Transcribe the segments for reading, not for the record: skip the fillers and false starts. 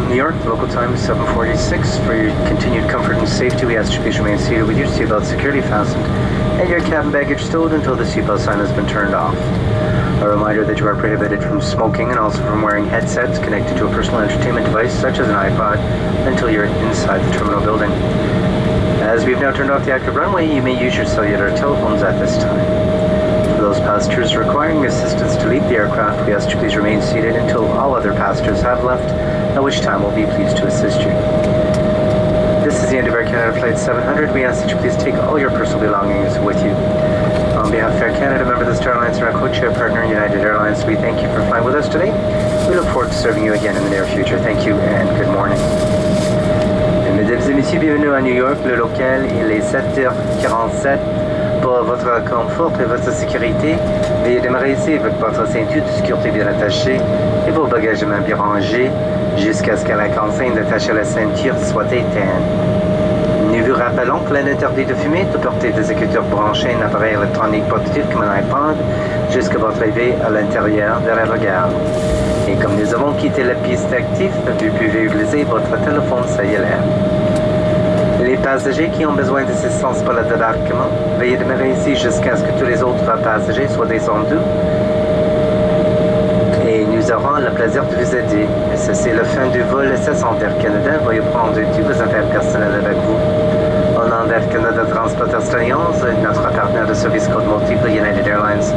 New York, local time 7:46. For your continued comfort and safety, we ask you please remain seated with your seatbelt securely fastened and your cabin baggage stowed until the seatbelt sign has been turned off. A reminder that you are prohibited from smoking and also from wearing headsets connected to a personal entertainment device such as an iPod until you're inside the terminal building. As we've now turned off the active runway, you may use your cellular telephones at this time. For those passengers requiring assistance to leave the aircraft, we ask you please remain seated until all other passengers have left, at which time we'll be pleased to assist you. This is the end of Air Canada Flight 700. We ask that you please take all your personal belongings with you. On behalf of Air Canada, member of the Star Alliance and our co-chair partner United Airlines, we thank you for flying with us today. We look forward to serving you again in the near future. Thank you and good morning. Mesdames et messieurs, bienvenue à New York. Le local, il est 7h47. Pour votre confort et votre sécurité, veuillez demeurer ici avec votre ceinture de sécurité bien attachée et vos bagages main bien rangés jusqu'à ce que la consigne d'attacher la ceinture soit éteinte. Nous vous rappelons qu'il est interdit de fumer, de porter des écouteurs branchés à un appareil électronique portatif comme un iPod jusqu'à votre arrivée à l'intérieur de l'aérogare. Et comme nous avons quitté la piste active, vous pouvez utiliser votre téléphone cellulaire. Les passagers qui ont besoin d'assistance pour le débarquement, veuillez demeurer ici jusqu'à ce que tous les autres passagers soient descendus. Et nous aurons le plaisir de vous aider. Et c'est la fin du vol 700 d'Air Canada. Veuillez prendre tous vos affaires personnelles avec vous. Au nom d'Air Canada Transporteurs Alliance, notre partenaire de service code multiple United Airlines,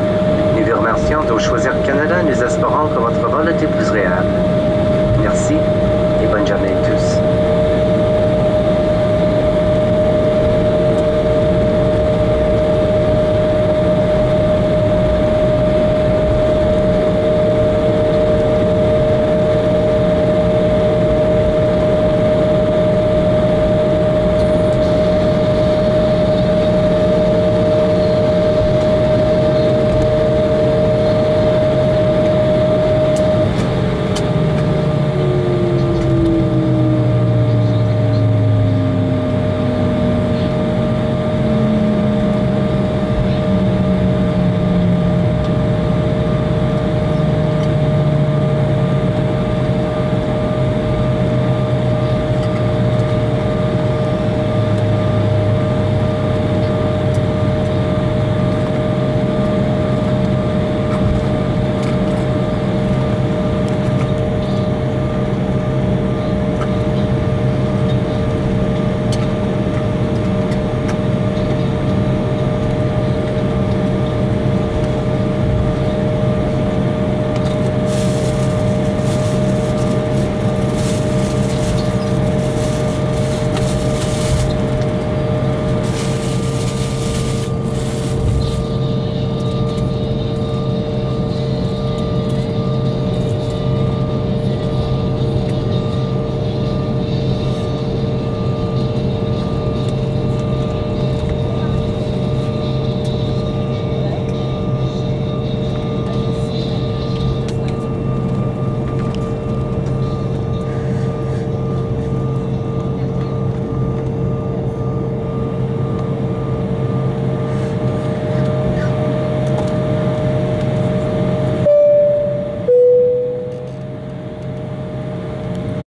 nous vous remercions de choisir Canada. Nous espérons que votre vol était plus réel. Merci.